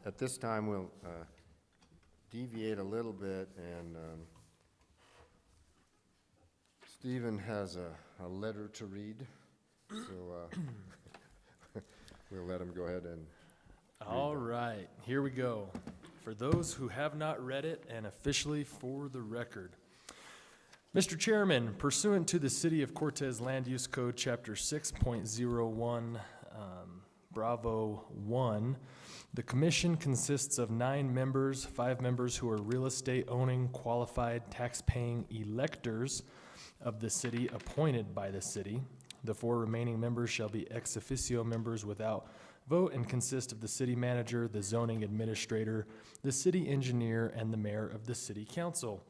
At this time, we'll deviate a little bit, and Stephen has a letter to read, so we'll let him go ahead and All right, here we go. For those who have not read it, and officially for the record. Mr. Chairman, pursuant to the City of Cortez Land Use Code, Chapter 6.01, Bravo 1, the commission consists of 9 members, 5 members who are real estate owning, qualified, tax-paying electors of the city appointed by the city. The 4 remaining members shall be ex officio members without vote and consist of the city manager, the zoning administrator, the city engineer, and the mayor of the city council.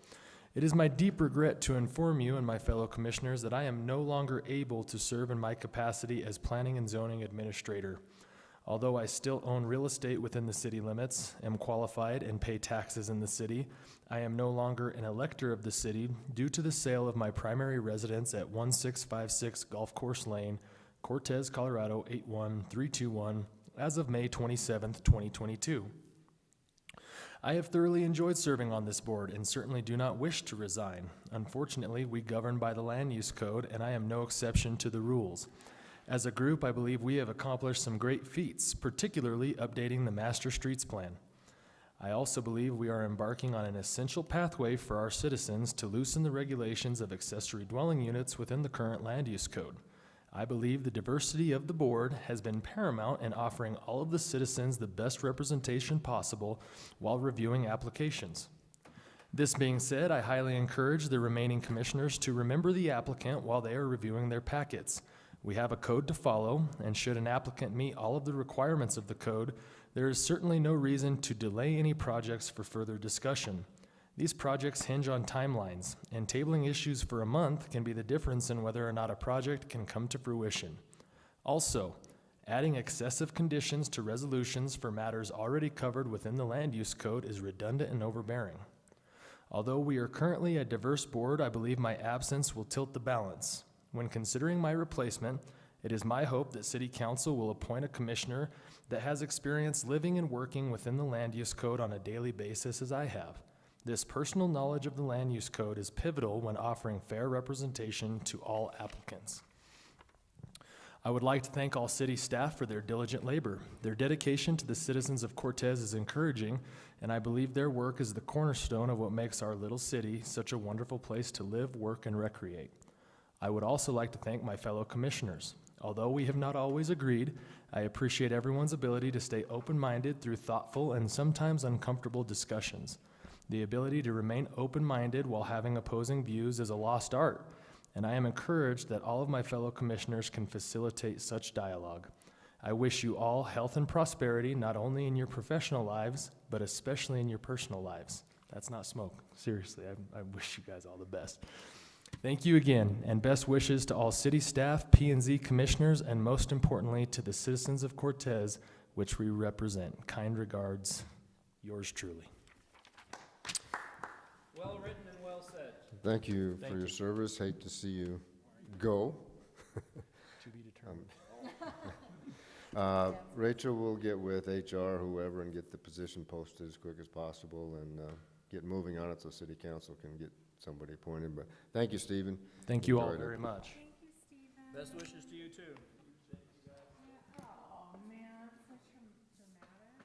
It is my deep regret to inform you and my fellow commissioners that I am no longer able to serve in my capacity as planning and zoning administrator. Although I still own real estate within the city limits, am qualified, and pay taxes in the city, I am no longer an elector of the city due to the sale of my primary residence at 1656 Golf Course Lane, Cortez, Colorado 81321, as of May 27th, 2022. I have thoroughly enjoyed serving on this board and certainly do not wish to resign. Unfortunately, we govern by the Land Use Code, and I am no exception to the rules. As a group, I believe we have accomplished some great feats, particularly updating the Master Streets Plan. I also believe we are embarking on an essential pathway for our citizens to loosen the regulations of accessory dwelling units within the current Land Use Code. I believe the diversity of the board has been paramount in offering all of the citizens the best representation possible while reviewing applications. This being said, I highly encourage the remaining commissioners to remember the applicant while they are reviewing their packets. We have a code to follow, and should an applicant meet all of the requirements of the code, there is certainly no reason to delay any projects for further discussion. These projects hinge on timelines, and tabling issues for a month can be the difference in whether or not a project can come to fruition. Also, adding excessive conditions to resolutions for matters already covered within the Land Use Code is redundant and overbearing. Although we are currently a diverse board, I believe my absence will tilt the balance. When considering my replacement, it is my hope that City Council will appoint a commissioner that has experience living and working within the Land Use Code on a daily basis as I have. This personal knowledge of the Land Use Code is pivotal when offering fair representation to all applicants. I would like to thank all city staff for their diligent labor. Their dedication to the citizens of Cortez is encouraging, and I believe their work is the cornerstone of what makes our little city such a wonderful place to live, work, and recreate. I would also like to thank my fellow commissioners. Although we have not always agreed, I appreciate everyone's ability to stay open-minded through thoughtful and sometimes uncomfortable discussions. The ability to remain open-minded while having opposing views is a lost art, and I am encouraged that all of my fellow commissioners can facilitate such dialogue. I wish you all health and prosperity, not only in your professional lives, but especially in your personal lives. That's not smoke. Seriously, I wish you guys all the best. Thank you again, and best wishes to all city staff, P&Z commissioners, and most importantly, to the citizens of Cortez, which we represent. Kind regards, yours truly. Well written and well said. Thank you Thank for your you. service. Hate to see you go. To be determined. Rachel will get with HR, whoever, and get the position posted as quick as possible and get moving on it so City Council can get somebody appointed. But thank you, Stephen. Thank you all Enjoyed it. very much. Thank you, Stephen. Best wishes to you too. Oh, man, such a dramatic.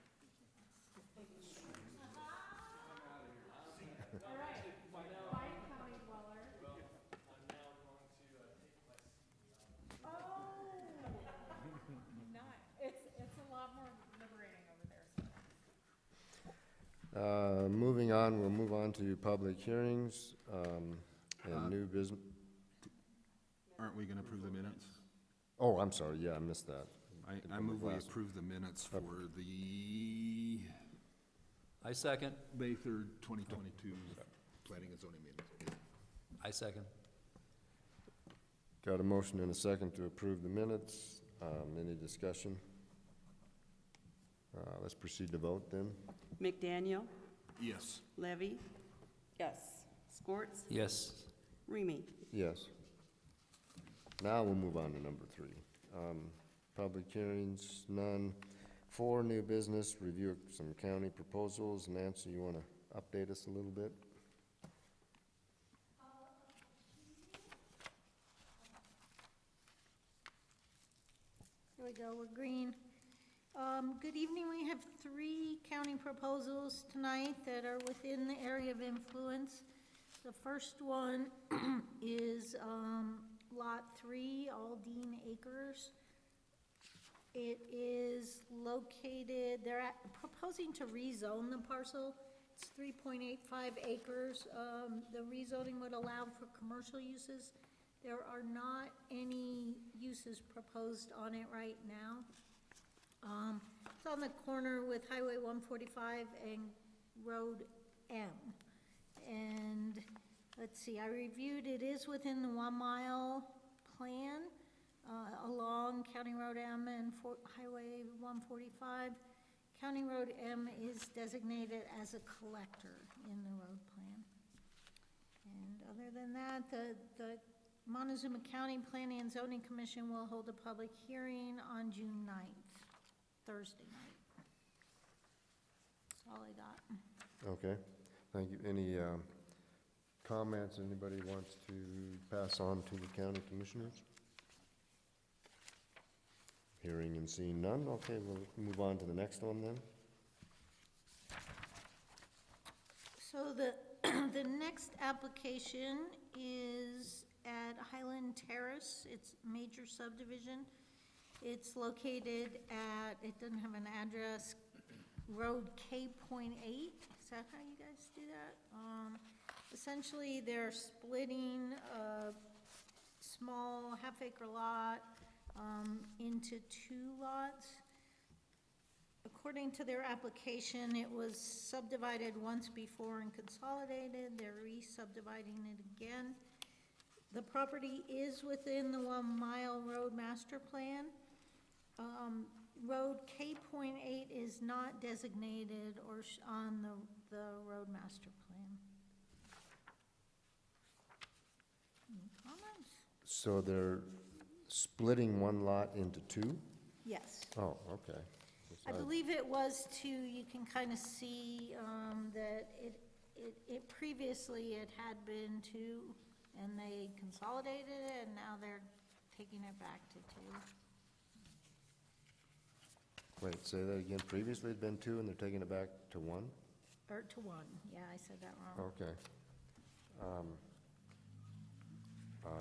All right, bye, County Dweller. Oh, nice. It's a lot more liberating over there. Moving on, we'll move on to public hearings and new business. Aren't we gonna approve the minutes? Oh, I'm sorry. Yeah, I missed that. I move we approve the minutes for the I second. May 3rd, 2022 planning and zoning meeting. I second. Got a motion and a second to approve the minutes. Any discussion? Let's proceed to vote then. McDaniel, Yes. Levy, Yes. Scorts, Yes. Remy. Yes. Now we'll move on to number 3. Public hearings, none. 4, new business, review some county proposals. Nancy, you want to update us a little bit? There we go, we're green. Good evening, we have 3 county proposals tonight that are within the area of influence. The first one is Lot 3, Aldine Acres. It is located, they're proposing to rezone the parcel. It's 3.85 acres. The rezoning would allow for commercial uses. There are not any uses proposed on it right now. It's on the corner with Highway 145 and Road M. And let's see, I reviewed, it is within the 1 mile plan along County Road M and Highway 145. County Road M is designated as a collector in the road plan. And other than that, the Montezuma County Planning and Zoning Commission will hold a public hearing on June 9th, Thursday night. That's all I got. Okay, thank you. Any comments anybody wants to pass on to the county commissioners? Hearing and seeing none, okay, we'll move on to the next one then. So the, the next application is at Highland Terrace. It's major subdivision. It's located at, it doesn't have an address, Road K.8. Is that how you guys do that? Essentially, they're splitting a small half-acre lot into 2 lots. According to their application, it was subdivided once before and consolidated. They're re-subdividing it again. The property is within the 1 mile road master plan. Road K.8 is not designated or on the road master plan. Any comments? So they're splitting 1 lot into 2? Yes. Oh, okay. I believe it was 2. You can kind of see that it previously it had been 2, and they consolidated it, and now they're taking it back to 2. Wait, say that again. Previously it'd been 2 and they're taking it back to 1? Or to 1, yeah, I said that wrong. Okay. I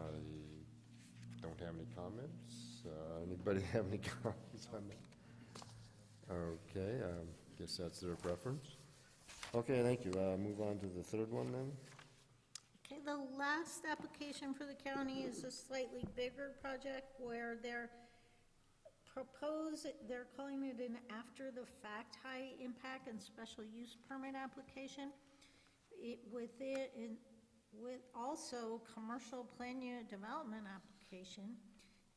don't have any comments. Anybody have any comments on that? Okay, guess that's their preference. Okay, thank you. Move on to the third one then. Okay, the last application for the county is a slightly bigger project where they're calling it an after-the-fact high impact and special use permit application. With also commercial plan unit development application.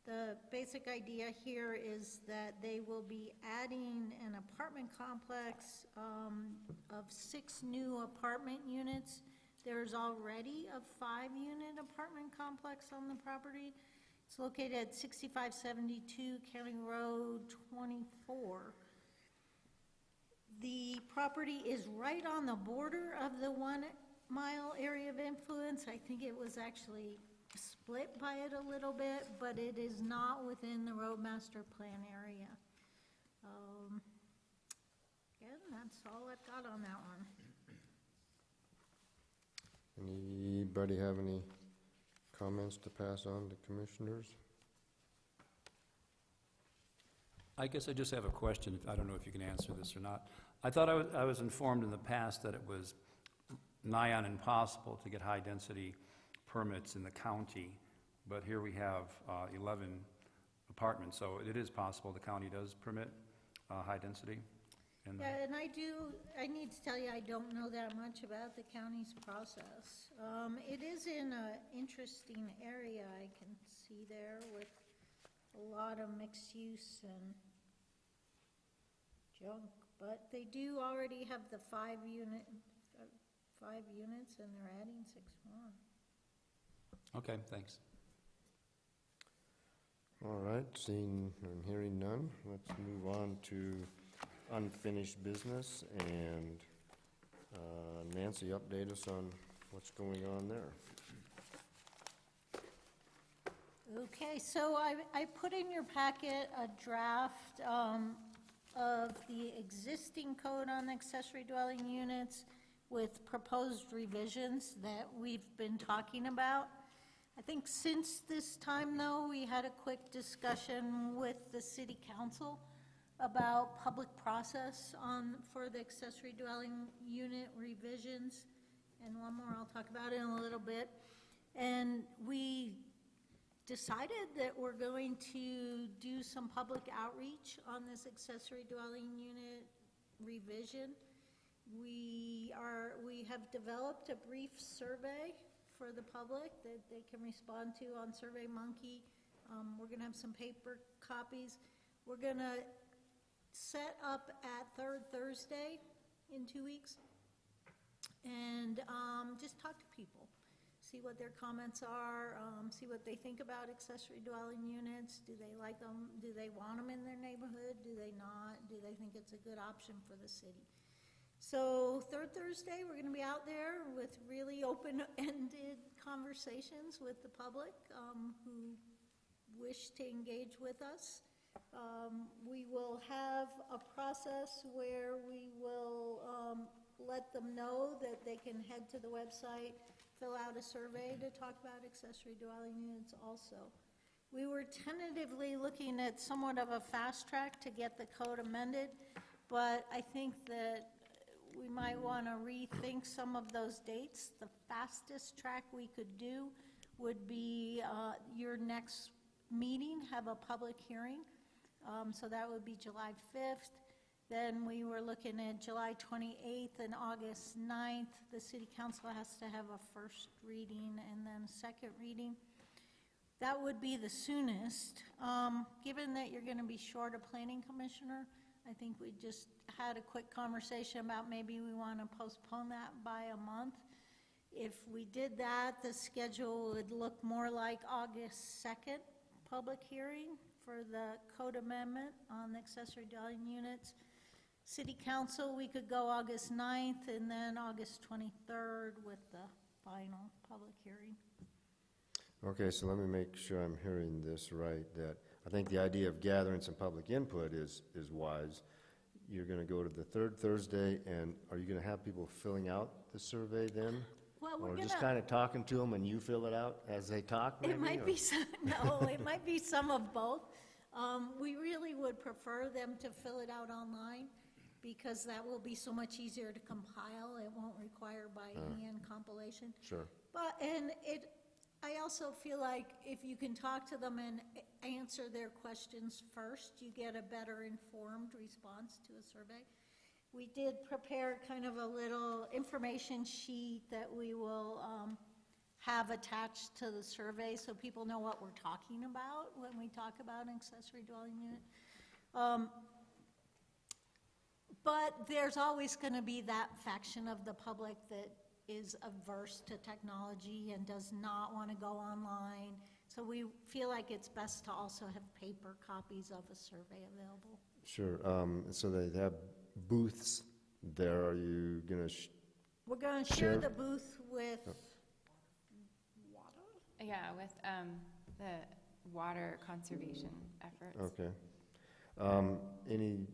The basic idea here is that they will be adding an apartment complex of 6 new apartment units. There's already a 5-unit apartment complex on the property. It's located at 6572 County Road 24. The property is right on the border of the 1 mile area of influence. I think it was actually split by it a little bit, but it is not within the road master plan area. Again, that's all I've got on that one. Anybody have any comments to pass on to commissioners? I guess I just have a question. I don't know if you can answer this or not. I thought I was informed in the past that it was nigh on impossible to get high-density permits in the county, but here we have 11 apartments, so it is possible the county does permit high-density? Yeah, and I need to tell you, I don't know that much about the county's process. It is in an interesting area, I can see there, with a lot of mixed use and junk, but they do already have the 5 units, and they're adding 6 more. Okay, thanks. All right, seeing and hearing none, let's move on to unfinished business, and Nancy, update us on what's going on there. Okay, so I put in your packet a draft of the existing code on accessory dwelling units with proposed revisions that we've been talking about. I think since this time, though, we had a quick discussion with the city council about public process for the accessory dwelling unit revisions, and one more I'll talk about in a little bit. And we decided that we're going to do some public outreach on this accessory dwelling unit revision. We have developed a brief survey for the public that they can respond to on SurveyMonkey. We're gonna have some paper copies. We're gonna set up at Third Thursday in 2 weeks and just talk to people. See what their comments are, see what they think about accessory dwelling units. Do they like them? Do they want them in their neighborhood? Do they not? Do they think it's a good option for the city? So Third Thursday, we're gonna be out there with really open-ended conversations with the public who wish to engage with us. We will have a process where we will let them know that they can head to the website, fill out a survey to talk about accessory dwelling units also. We were tentatively looking at somewhat of a fast track to get the code amended, but I think that we might want to rethink some of those dates. The fastest track we could do would be your next meeting, have a public hearing. So that would be July 5th. Then we were looking at July 28th and August 9th. The city council has to have a first reading and then a second reading. That would be the soonest. Given that you're going to be short a planning commissioner, I think we just had a quick conversation about maybe we want to postpone that by a month. If we did that, the schedule would look more like August 2nd public hearing for the code amendment on accessory dwelling units. City council, we could go August 9th and then August 23rd with the final public hearing. Okay, so let me make sure I'm hearing this right, that I think the idea of gathering some public input is wise. You're going to go to the third Thursday, and are you going to have people filling out the survey then? Well, we're Or gonna. just kind of talking to them and you fill it out as they talk, maybe? It might or- be some, no, it might be some of both. We really would prefer them to fill it out online because that will be so much easier to compile. It won't require by hand compilation. Sure. I also feel like if you can talk to them and answer their questions first, you get a better informed response to a survey. We did prepare kind of a little information sheet that we will have attached to the survey so people know what we're talking about when we talk about an accessory dwelling unit. But there's always going to be that faction of the public that is averse to technology and does not want to go online. So we feel like it's best to also have paper copies of a survey available. Sure. So they have booths there. Are you going to, We're going to share Share. the booth with water. Yeah, with the water conservation efforts. okay. Any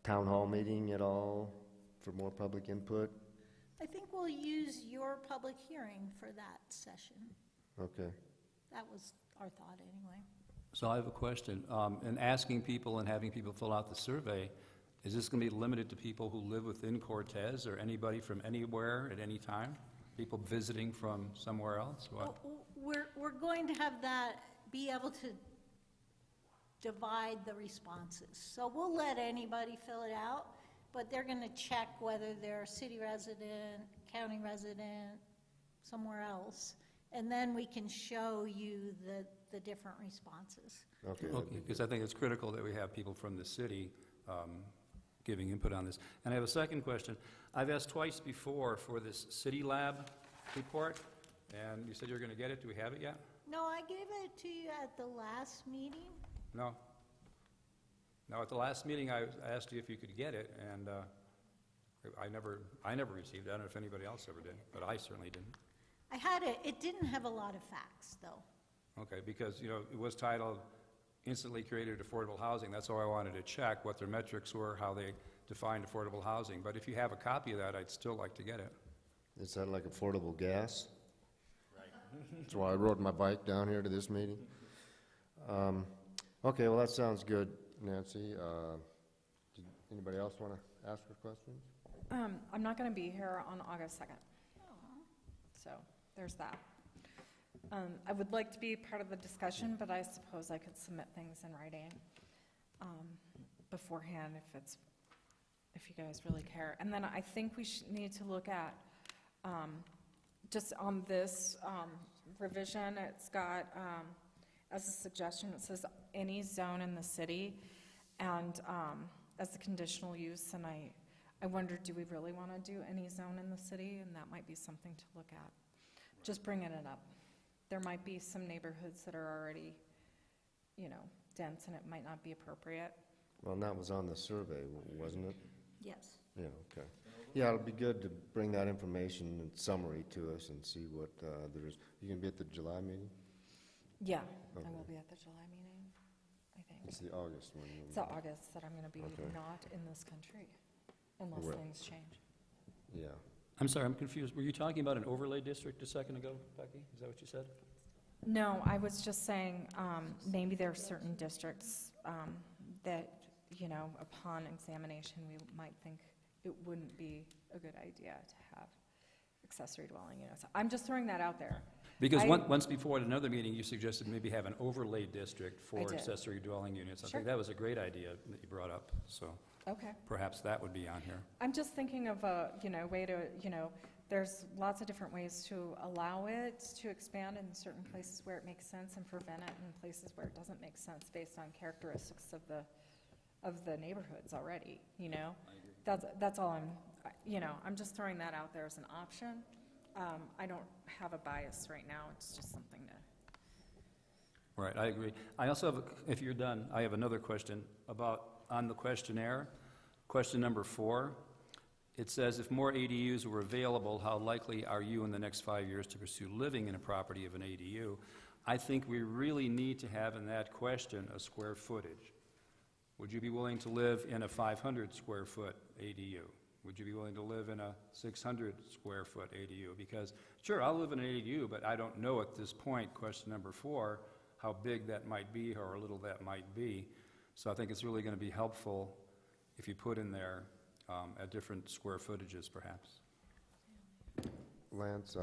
town hall meeting at all for more public input? I think we'll use your public hearing for that session. Okay. That was our thought anyway. So I have a question. In asking people and having people fill out the survey, is this going to be limited to people who live within Cortez or anybody from anywhere at any time? People visiting from somewhere else? What? We're going to have that, be able to divide the responses. So we'll let anybody fill it out, but they're going to check whether they're a city resident, county resident, somewhere else, and then we can show you the different responses. Okay. Okay, because I think it's critical that we have people from the city giving input on this. And I have a second question. I've asked twice before for this City Lab report, and you said you're going to get it. Do we have it yet? No, I gave it to you at the last meeting. No? Now, at the last meeting, I asked you if you could get it, and I never received it. I don't know if anybody else ever did, but I certainly didn't. I had it, it didn't have a lot of facts, though. Okay, because, it was titled Instantly Created Affordable Housing. That's why I wanted to check what their metrics were, how they defined affordable housing. But if you have a copy of that, I'd still like to get it. Is that like affordable gas? Right. That's why I rode my bike down here to this meeting. Okay, well, that sounds good, Nancy. Did anybody else want to ask her questions? I'm not going to be here on August 2nd. So there's that. I would like to be part of the discussion, but I suppose I could submit things in writing beforehand if you guys really care. And then I think we need to look at, just on this revision, it's got, as a suggestion, it says any zone in the city, and as a conditional use, and I wonder, do we really want to do any zone in the city? And that might be something to look at. Just bringing it up. There might be some neighborhoods that are already, dense, and it might not be appropriate. Well, and that was on the survey, wasn't it? Yes. Yeah, okay. Yeah, it'll be good to bring that information and summary to us and see what there is. You can be at the July meeting? Yeah, Okay. I will be at the July meeting, I think. It's the August one. It's August that I'm going to be Okay. not in this country unless Right. things change. Yeah. I'm sorry, I'm confused. Were you talking about an overlay district a second ago, Becky? Is that what you said? No, I was just saying, maybe there are certain districts that, upon examination, we might think it wouldn't be a good idea to have accessory dwelling units. I'm just throwing that out there. Because I- once before at another meeting, you suggested maybe have an overlay district I for did. accessory dwelling units. I Sure. think that was a great idea that you brought up, so Okay. perhaps that would be on here. I'm just thinking of a, way to, there's lots of different ways to allow it to expand in certain places where it makes sense and prevent it in places where it doesn't make sense based on characteristics of the neighborhoods already, That's all I'm just throwing that out there as an option. I don't have a bias right now, it's just something to. Right, I agree. I also have, if you're done, I have another question about, on the questionnaire, question number 4. It says, if more ADUs were available, how likely are you in the next 5 years to pursue living in a property of an ADU? I think we really need to have in that question a square footage. Would you be willing to live in a 500 square foot ADU? Would you be willing to live in a 600 square foot ADU? Because, sure, I'll live in an ADU, but I don't know at this point, question number 4, how big that might be or how little that might be. So I think it's really going to be helpful if you put in there at different square footages, perhaps. Lance,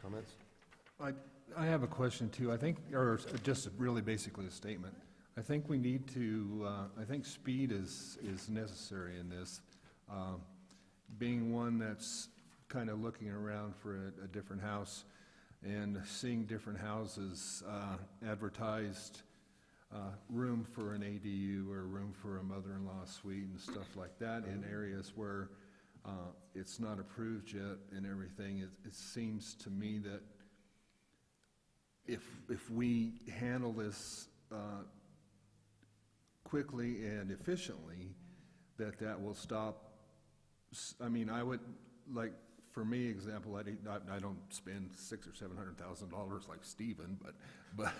comments? I have a question too, I think, or just really basically a statement. I think we need to, I think speed is necessary in this. Being one that's kind of looking around for a different house and seeing different houses advertised, room for an ADU or room for a mother-in-law suite and stuff like that in areas where it's not approved yet and everything. It seems to me that if we handle this quickly and efficiently, that will stop. I mean, I would, like, for me, example, I don't spend $600,000 or $700,000 like Stephen, but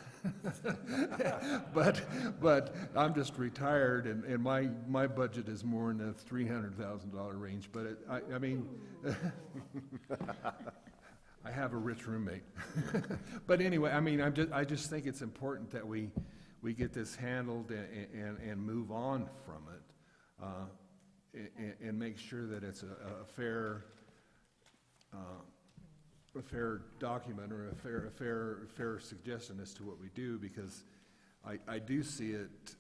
I'm just retired, and my budget is more in the $300,000 range. But I mean, I have a rich roommate. But anyway, I mean, I just think it's important that we get this handled and move on from it, and make sure that it's a fair document or a fair suggestion as to what we do, because I do see it,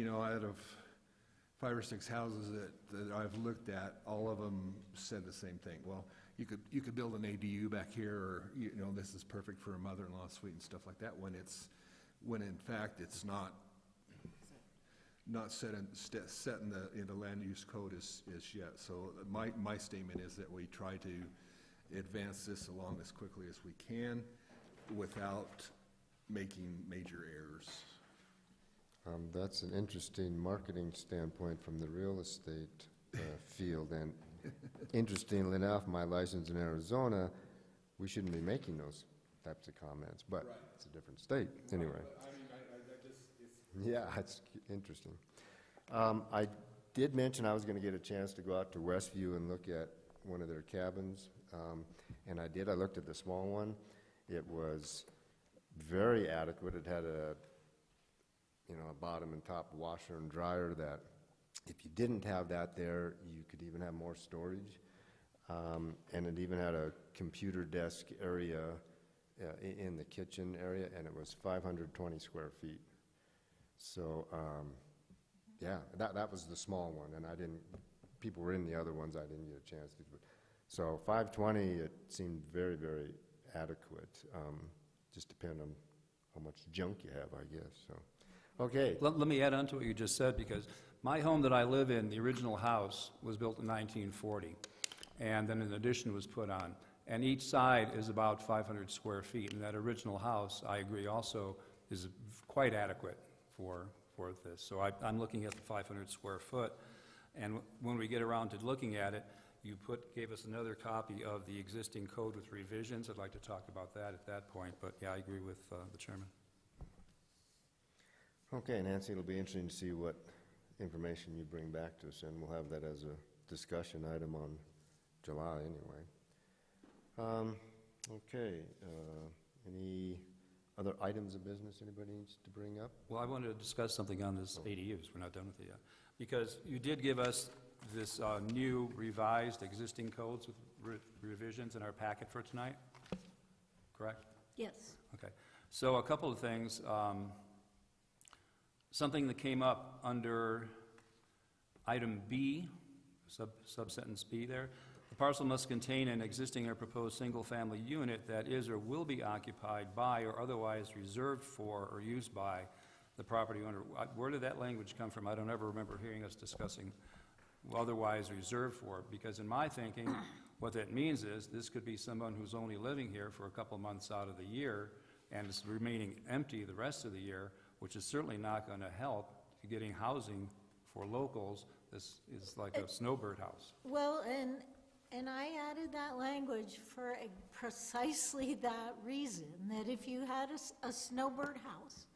out of 5 or 6 houses that I've looked at, all of them said the same thing. Well, you could build an ADU back here, or this is perfect for a mother-in-law suite and stuff like that, when in fact it's not set in the land use code as yet. So my statement is that we try to advance this along as quickly as we can without making major errors. That's an interesting marketing standpoint from the real estate field, and interestingly enough, my license in Arizona, we shouldn't be making those types of comments, but it's a different state, anyway. Yeah, it's interesting. I did mention I was going to get a chance to go out to Westview and look at one of their cabins, and I did. I looked at the small one. It was very adequate. It had a bottom and top washer and dryer that if you didn't have that there, you could even have more storage. And it even had a computer desk area in the kitchen area, and it was 520 square feet. So, yeah, that was the small one, and people were in the other ones, I didn't get a chance to. So 520, it seemed very, very adequate. Just depend on how much junk you have, I guess, so. Okay. Let me add on to what you just said, because my home that I live in, the original house, was built in 1940, and then an addition was put on. And each side is about 500 square feet, and that original house, I agree also, is quite adequate for this. So I'm looking at the 500 square foot, and when we get around to looking at it, you gave us another copy of the existing code with revisions. I'd like to talk about that at that point, but yeah, I agree with the chairman. Okay, Nancy, it'll be interesting to see what information you bring back to us, and we'll have that as a discussion item on July anyway. Okay, any other items of business anybody needs to bring up? Well, I wanted to discuss something on this ADUs. We're not done with it yet. Because you did give us this new revised existing codes with revisions in our packet for tonight, correct? Yes. Okay. So a couple of things. Something that came up under item B, subsentence B there. The parcel must contain an existing or proposed single-family unit that is or will be occupied by or otherwise reserved for or used by the property owner. Where did that language come from? I don't ever remember hearing us discussing otherwise reserved for, because in my thinking, what that means is this could be someone who's only living here for a couple months out of the year and is remaining empty the rest of the year, which is certainly not going to help to getting housing for locals. This is like a snowbird house. Well, and I added that language for precisely that reason, that if you had a snowbird house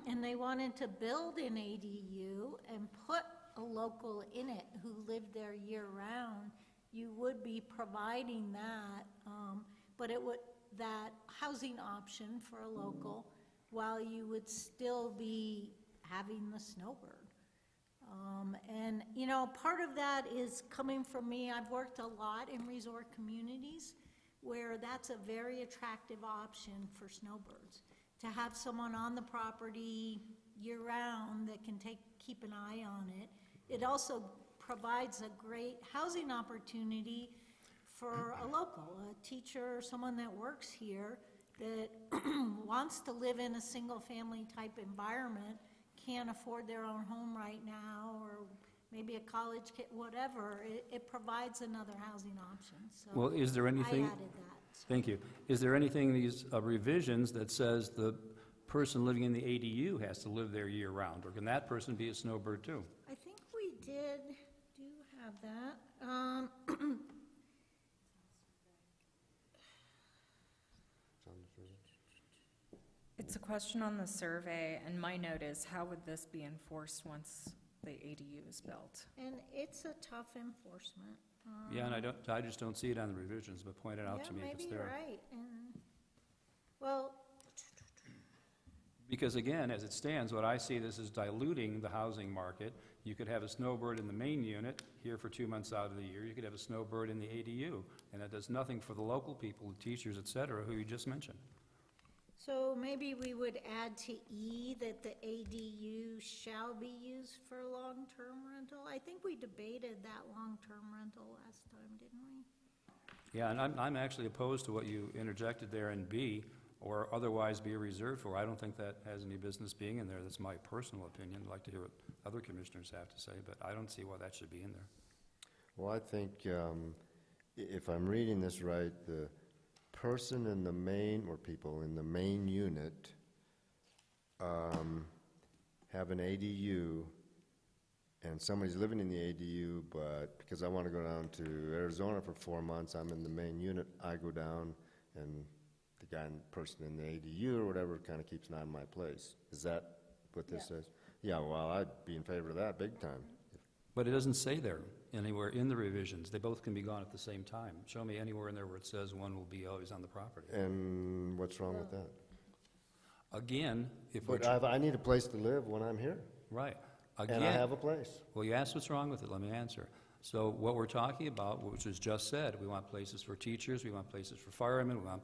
and they wanted to build an ADU and put a local in it who lived there year-round, you would be providing that, but that housing option for a local, while you would still be having the snowbird. And, part of that is coming from me. I've worked a lot in resort communities where that's a very attractive option for snowbirds. To have someone on the property year-round that can keep an eye on it. It also provides a great housing opportunity for a local, a teacher, or someone that works here that wants to live in a single-family type environment, can't afford their own home right now, or maybe a college kid, whatever. It provides another housing option. So Well, is there anything? I added that. So. Thank you. Is there anything in these revisions that says the person living in the ADU has to live there year-round, or can that person be a snowbird too? I think we do have that. It's a question on the survey, and my note is, how would this be enforced once the ADU is built? And it's a tough enforcement. Yeah, and I just don't see it on the revisions, but point it out to me if it's there. Yeah, maybe you're right. And, well, Because again, as it stands, what I see this is diluting the housing market. You could have a snowbird in the main unit here for 2 months out of the year. You could have a snowbird in the ADU, and that does nothing for the local people, the teachers, et cetera, who you just mentioned. so maybe we would add to E that the ADU shall be used for long-term rental. I think we debated that long-term rental last time, didn't we? Yeah, and I'm actually opposed to what you interjected there in B, or otherwise be reserved for. I don't think that has any business being in there. That's my personal opinion. I'd like to hear what other commissioners have to say, but I don't see why that should be in there. Well, I think if I'm reading this right, the person in the main, or people in the main unit have an ADU, and somebody's living in the ADU, but because I want to go down to Arizona for 4 months, I'm in the main unit, I go down, and the person in the ADU or whatever kind of keeps an eye on my place. Is that what this says? Yeah, well, I'd be in favor of that big time. But it doesn't say there anywhere in the revisions. They both can be gone at the same time. Show me anywhere in there where it says one will be always on the property. And what's wrong with that? Again, if we're, But I need a place to live when I'm here, right, and I again, have a place. well, you asked what's wrong with it, let me answer. So what we're talking about, which was just said, we want places for teachers, we want places for firemen, we want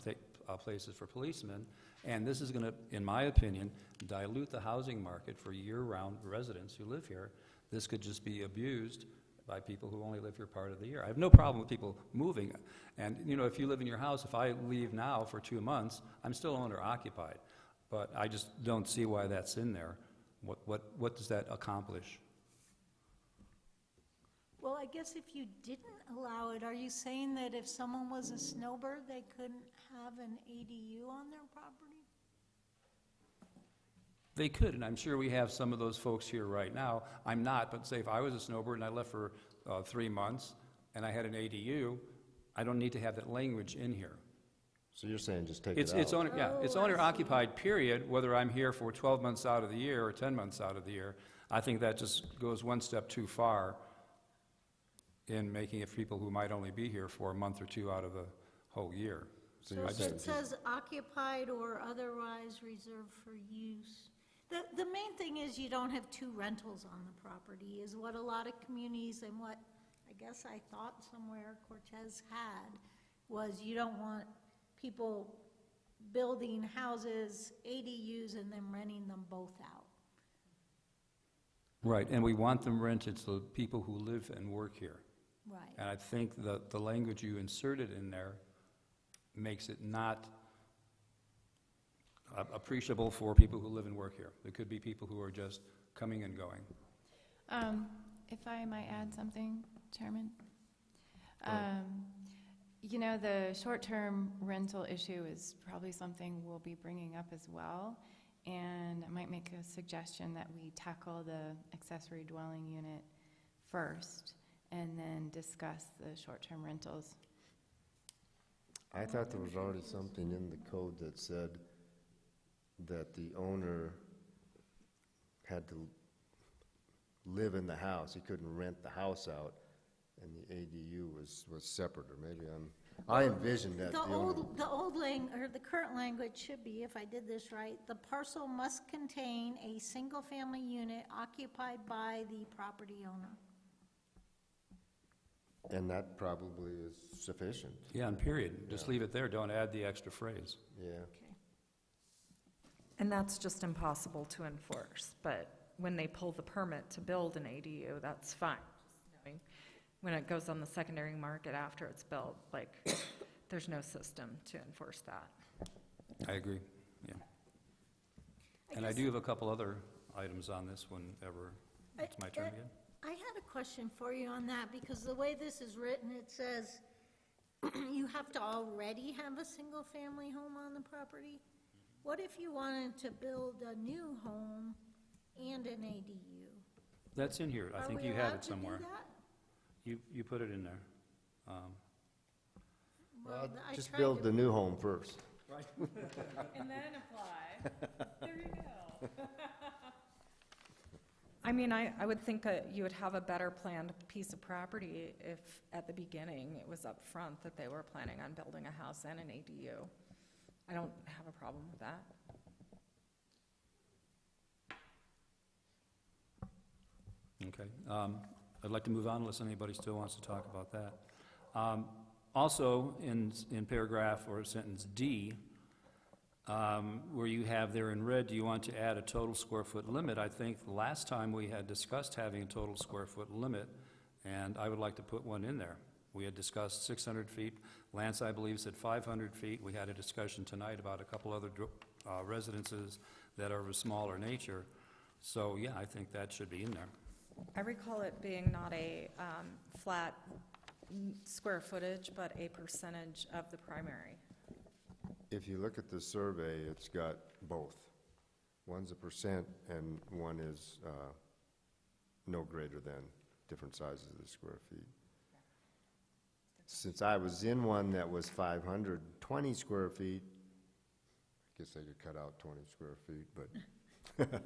places for policemen, and this is going to, in my opinion, dilute the housing market for year-round residents who live here. This could just be abused by people who only live here part of the year. I have no problem with people moving, and, you know, if you live in your house, if I leave now for 2 months, I'm still owner-occupied, but I just don't see why that's in there. What does that accomplish? Well, I guess if you didn't allow it, are you saying that if someone was a snowbird, they couldn't have an ADU on their property? They could, and I'm sure we have some of those folks here right now. I'm not, but say if I was a snowbird and I left for 3 months and I had an ADU, I don't need to have that language in here. So you're saying just take it out? It's owner-occupied, period, whether I'm here for 12 months out of the year or 10 months out of the year. I think that just goes one step too far in making it for people who might only be here for a month or 2 out of the whole year. So So you're if saying it says occupied or otherwise reserved for use. The main thing is you don't have 2 rentals on the property, is what a lot of communities and what I guess I thought somewhere Cortez had, was you don't want people building houses, ADUs, and then renting them both out. Right, and we want them rented so people who live and work here. Right. And I think that the language you inserted in there makes it not appreciable for people who live and work here. There could be people who are just coming and going. If I might add something, Chairman? You know, the short-term rental issue is probably something we'll be bringing up as well, and I might make a suggestion that we tackle the accessory dwelling unit first, and then discuss the short-term rentals. I thought there was already something in the code that said that the owner had to live in the house. He couldn't rent the house out, and the ADU was separate, or maybe I envisioned that. The current language should be, if I did this right, the parcel must contain a single-family unit occupied by the property owner. And that probably is sufficient. Yeah, and period. Just leave it there. Don't add the extra phrase. Yeah. Okay. And that's just impossible to enforce, but when they pull the permit to build an ADU, that's fine. Just knowing when it goes on the secondary market after it's built, like, there's no system to enforce that. I agree, yeah. And I do have a couple other items on this whenever it's my turn again. I had a question for you on that, because the way this is written, it says you have to already have a single-family home on the property. What if you wanted to build a new home and an ADU? That's in here. I think you have it somewhere. Are we allowed to do You put it in there. that? Well, I just tried build to- the new home first. And then apply. There you go. I mean, I would think that you would have a better planned piece of property if, at the beginning, it was up front that they were planning on building a house and an ADU. I don't have a problem with that. Okay. I'd like to move on unless anybody still wants to talk about that. Also, in paragraph or sentence D, where you have there in red, do you want to add a total square foot limit? I think the last time we had discussed having a total square foot limit, and I would like to put one in there. We had discussed 600 feet. Lance, I believe, said 500 feet. We had a discussion tonight about a couple other residences that are of a smaller nature. So, yeah, I think that should be in there. I recall it being not a flat square footage, but a percentage of the primary. If you look at the survey, it's got both. One's a percent, and one is no greater than different sizes of the square feet. Since I was in one that was 520 square feet, I guess I could cut out 20 square feet, but,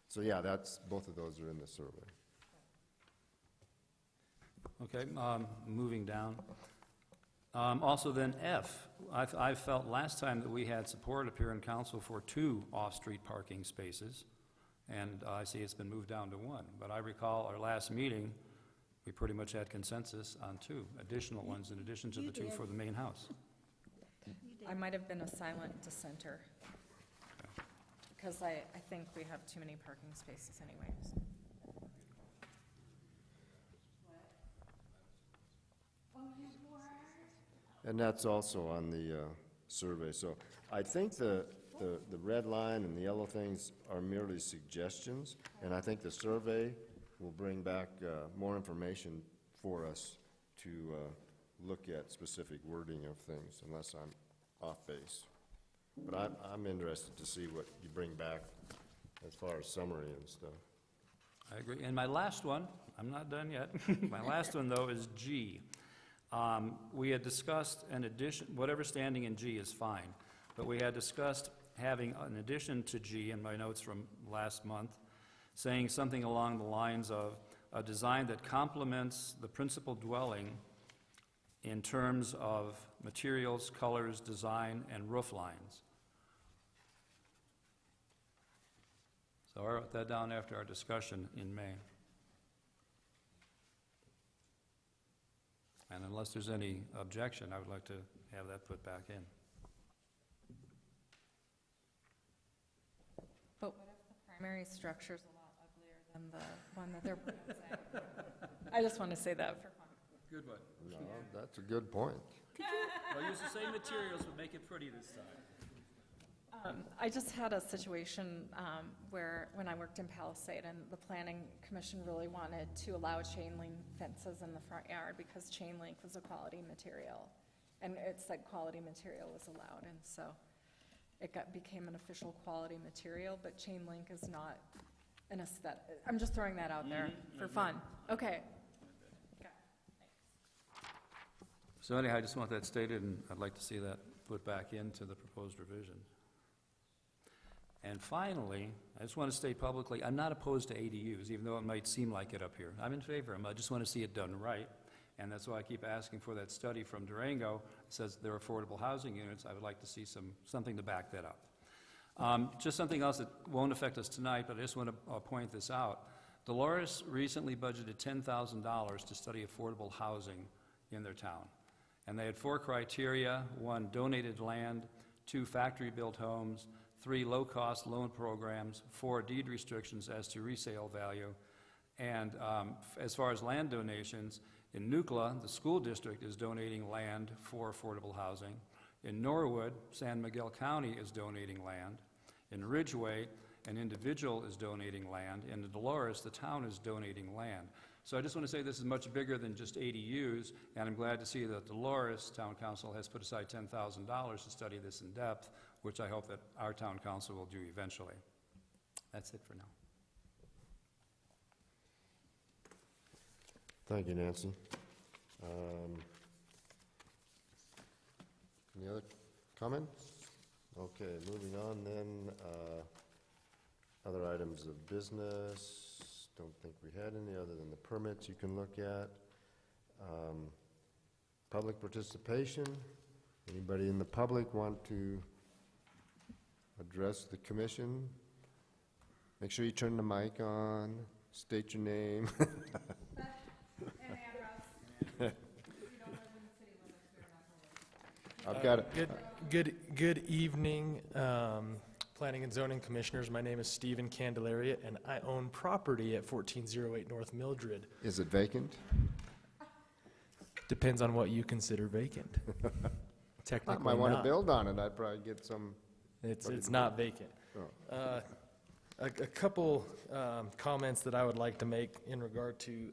so yeah, both of those are in the survey. Okay, moving down. Also then F, I felt last time that we had support up here in council for 2 off-street parking spaces, and I see it's been moved down to 1. But I recall our last meeting, we pretty much had consensus on 2 additional ones in addition to the 2 for the main house. I might have been a silent dissenter, because I think we have too many parking spaces anyways. And that's also on the survey. So I think the red line and the yellow things are merely suggestions, and I think the survey will bring back more information for us to look at specific wording of things, unless I'm off base. But I'm interested to see what you bring back as far as summary and stuff. I agree. And my last one, I'm not done yet. My last one, though, is G. We had discussed an addition, whatever standing in G is fine, but we had discussed having an addition to G in my notes from last month, saying something along the lines of a design that complements the principal dwelling in terms of materials, colors, design, and roof lines. So I wrote that down after our discussion in May. And unless there's any objection, I would like to have that put back in. But what if the primary structure's a lot uglier than the one that they're proposing? I just want to say that for fun. Good one. No, that's a good point. I'll use the same materials, but make it pretty this time. I just had a situation where, when I worked in Palisade, and the Planning Commission really wanted to allow chain link fences in the front yard because chain link was a quality material. And it said quality material was allowed, and so it became an official quality material, but chain link is not an aesthetic. I'm just throwing that out there for fun. Okay. So anyhow, I just want that stated, and I'd like to see that put back into the proposed revision. And finally, I just want to state publicly, I'm not opposed to ADUs, even though it might seem like it up here. I'm in favor of them. I just want to see it done right. And that's why I keep asking for that study from Durango. It says they're affordable housing units. I would like to see something to back that up. Just something else that won't affect us tonight, but I just want to point this out. Dolores recently budgeted $10,000 to study affordable housing in their town. And they had 4 criteria: 1, donated land; 2, factory-built homes; 3, low-cost loan programs; 4, deed restrictions as to resale value. And as far as land donations, in Nucla, the school district is donating land for affordable housing. In Norwood, San Miguel County is donating land. In Ridgeway, an individual is donating land. In Dolores, the town is donating land. So I just want to say this is much bigger than just ADUs, and I'm glad to see that Dolores Town Council has put aside $10,000 to study this in depth, which I hope that our town council will do eventually. That's it for now. Thank you, Nancy. Any other comments? Okay, moving on then. Other items of business. Don't think we had any other than the permits you can look at. Public participation. Anybody in the public want to address the commission? Make sure you turn the mic on, state your name. I've got it. Good evening, Planning and Zoning Commissioners. My name is Stephen Candelaria, and I own property at 1408 North Mildred. Is it vacant? Depends on what you consider vacant. I Technically might want to not. build on it. I'd probably get some. It's not vacant. Oh. A couple comments that I would like to make in regard to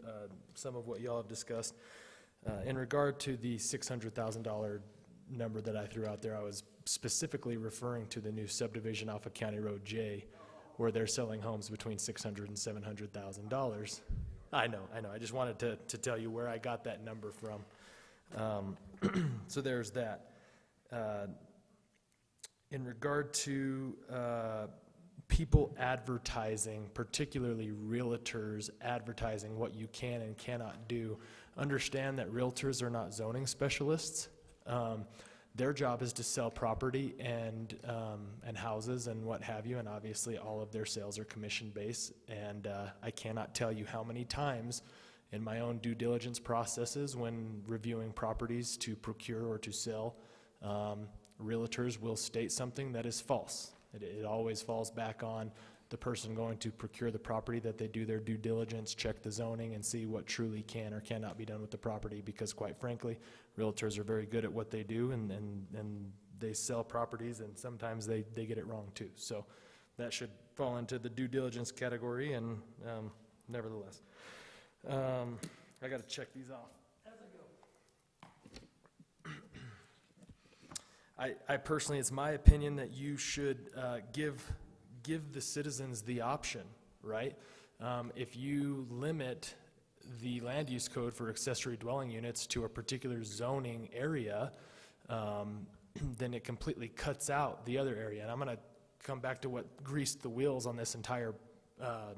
some of what y'all have discussed. In regard to the $600,000 number that I threw out there, I was specifically referring to the new subdivision off of County Road J, where they're selling homes between $600,000 and $700,000. I know. I just wanted to tell you where I got that number from. So there's that. In regard to people advertising, particularly realtors advertising what you can and cannot do, understand that realtors are not zoning specialists. Their job is to sell property and houses and what have you, and obviously all of their sales are commission-based. And I cannot tell you how many times in my own due diligence processes when reviewing properties to procure or to sell, realtors will state something that is false. It always falls back on the person going to procure the property, that they do their due diligence, check the zoning, and see what truly can or cannot be done with the property, because quite frankly, realtors are very good at what they do, and they sell properties, and sometimes they get it wrong too. So that should fall into the due diligence category, and nevertheless. I got to check these off as I go. I personally, it's my opinion that you should give the citizens the option, right? If you limit the land use code for accessory dwelling units to a particular zoning area, then it completely cuts out the other area. And I'm going to come back to what greased the wheels on this entire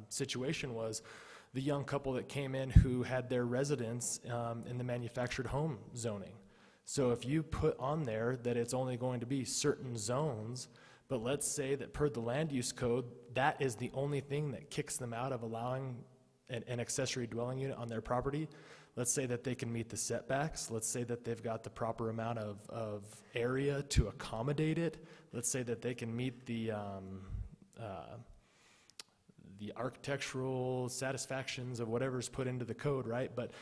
situation was the young couple that came in who had their residence in the manufactured home zoning. So if you put on there that it's only going to be certain zones, but let's say that per the land use code, that is the only thing that kicks them out of allowing an accessory dwelling unit on their property. Let's say that they can meet the setbacks. Let's say that they've got the proper amount of area to accommodate it. Let's say that they can meet the architectural satisfactions of whatever's put into the code, right? But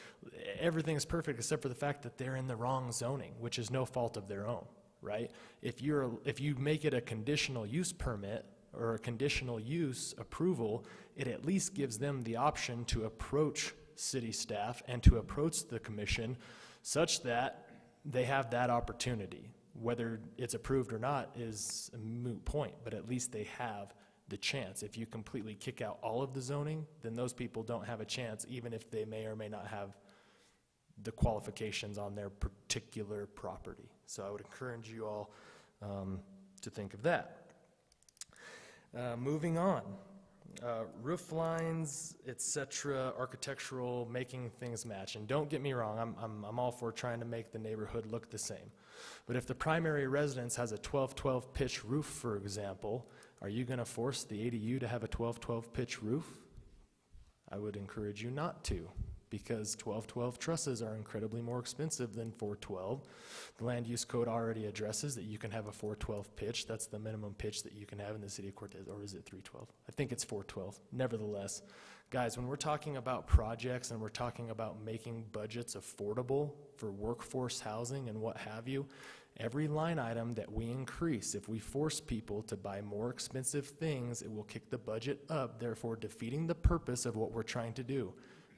everything is perfect except for the fact that they're in the wrong zoning, which is no fault of their own, right? If you make it a conditional use permit or a conditional use approval, it at least gives them the option to approach city staff and to approach the commission such that they have that opportunity. Whether it's approved or not is a moot point, but at least they have the chance. If you completely kick out all of the zoning, then those people don't have a chance, even if they may or may not have the qualifications on their particular property. So I would encourage you all to think of that. Moving on, roof lines, etc., architectural, making things match. And don't get me wrong, I'm all for trying to make the neighborhood look the same. But if the primary residence has a 12-12 pitch roof, for example, are you going to force the ADU to have a 12-12 pitch roof? I would encourage you not to, because 12-12 trusses are incredibly more expensive than 412. The land use code already addresses that you can have a 412 pitch. That's the minimum pitch that you can have in the city of Cortez, or is it 312? I think it's 412. Nevertheless, guys, when we're talking about projects and we're talking about making budgets affordable for workforce housing and what have you, every line item that we increase, if we force people to buy more expensive things, it will kick the budget up, therefore defeating the purpose of what we're trying to do.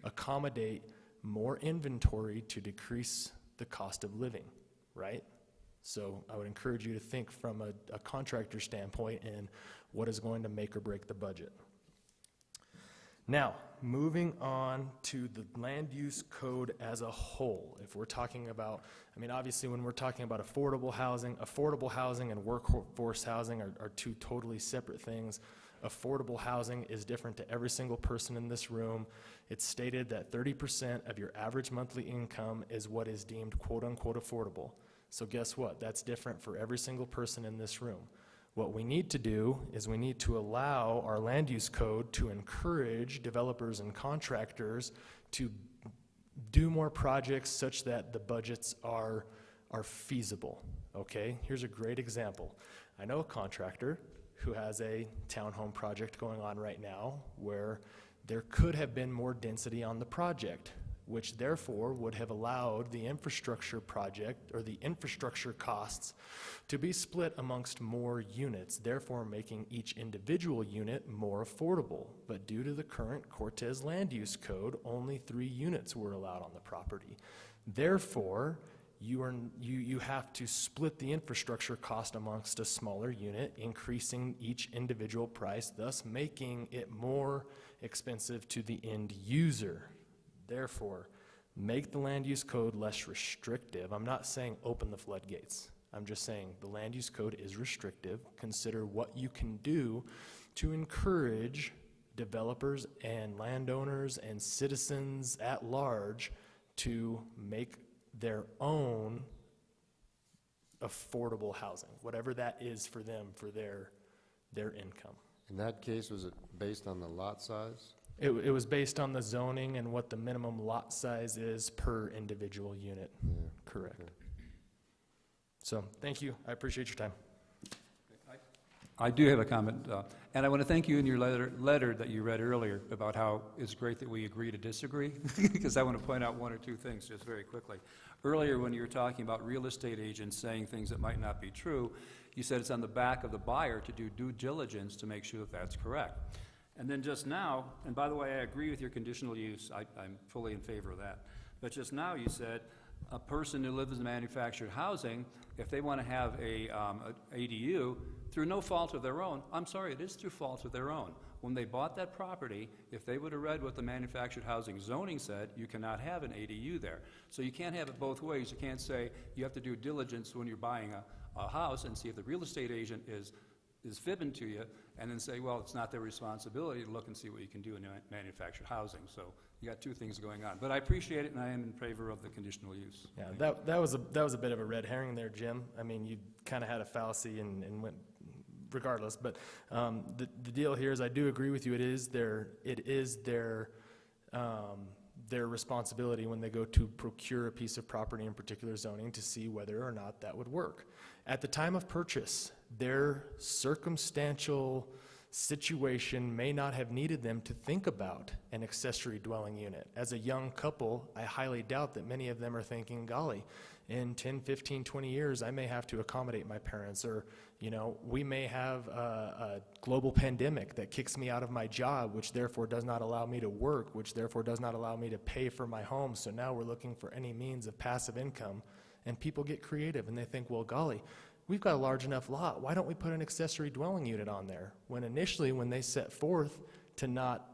Accommodate more inventory to decrease the cost of living, right? So I would encourage you to think from a contractor standpoint and what is going to make or break the budget. Now, moving on to the land use code as a whole. If we're talking about, I mean, obviously when we're talking about affordable housing and workforce housing are two totally separate things. Affordable housing is different to every single person in this room. It's stated that 30% of your average monthly income is what is deemed quote-unquote affordable. So guess what? That's different for every single person in this room. What we need to do is we need to allow our land use code to encourage developers and contractors to do more projects such that the budgets are feasible, okay? Here's a great example. I know a contractor who has a townhome project going on right now where there could have been more density on the project, which therefore would have allowed the infrastructure project or the infrastructure costs to be split amongst more units, therefore making each individual unit more affordable. But due to the current Cortez land use code, only 3 units were allowed on the property. Therefore, you have to split the infrastructure cost amongst a smaller unit, increasing each individual price, thus making it more expensive to the end user. Therefore, make the land use code less restrictive. I'm not saying open the floodgates. I'm just saying the land use code is restrictive. Consider what you can do to encourage developers and landowners and citizens at large to make their own affordable housing, whatever that is for them, for their income. In that case, was it based on the lot size? It was based on the zoning and what the minimum lot size is per individual unit. Yeah. Correct. Okay. So, thank you. I appreciate your time. I do have a comment, and I want to thank you in your letter that you read earlier about how it's great that we agree to disagree, because I want to point out one or two things just very quickly. Earlier, when you were talking about real estate agents saying things that might not be true, you said it's on the back of the buyer to do due diligence to make sure that that's correct. And then just now, and by the way, I agree with your conditional use, I'm fully in favor of that, but just now you said a person who lives in manufactured housing, if they want to have a ADU, through no fault of their own, I'm sorry, it is through fault of their own. When they bought that property, if they would have read what the manufactured housing zoning said, you cannot have an ADU there. So you can't have it both ways. You can't say you have to do diligence when you're buying a house and see if the real estate agent is fibbing to you, and then say, well, it's not their responsibility to look and see what you can do in manufactured housing. So you got two things going on. But I appreciate it, and I am in favor of the conditional use. Yeah, that was a bit of a red herring there, Jim. I mean, you kind of had a fallacy and went regardless. But the deal here is, I do agree with you. It is their responsibility when they go to procure a piece of property in particular zoning to see whether or not that would work. At the time of purchase, their circumstantial situation may not have needed them to think about an accessory dwelling unit. As a young couple, I highly doubt that many of them are thinking, golly, in 10, 15, 20 years, I may have to accommodate my parents, or, you know, we may have a global pandemic that kicks me out of my job, which therefore does not allow me to work, which therefore does not allow me to pay for my home. So now we're looking for any means of passive income, and people get creative and they think, well, golly, we've got a large enough lot. Why don't we put an accessory dwelling unit on there? When initially, when they set forth to not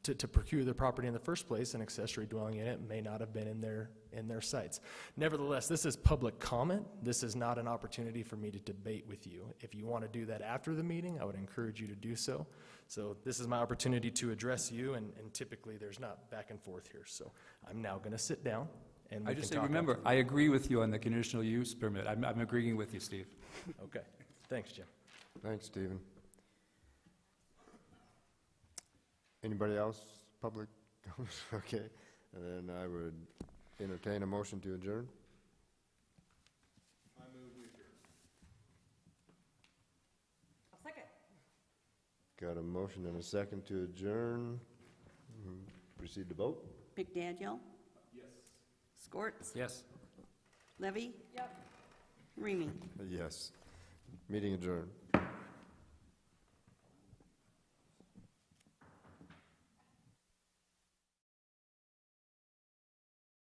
to procure their property in the first place, an accessory dwelling unit may not have been in their sights. Nevertheless, this is public comment. This is not an opportunity for me to debate with you. If you want to do that after the meeting, I would encourage you to do so. So this is my opportunity to address you, and typically there's not back and forth here. So I'm now going to sit down. And I just say, remember, I agree with you on the conditional use permit. I'm agreeing with you, Steve. Okay. Thanks, Jim. Thanks, Stephen. Anybody else, public comments? Okay, and then I would entertain a motion to adjourn. I'll second. Got a motion and a second to adjourn. Proceed to vote. McDaniel. Yes. Scorts. Yes. Levy. Yep. Remy. Yes. Meeting adjourned.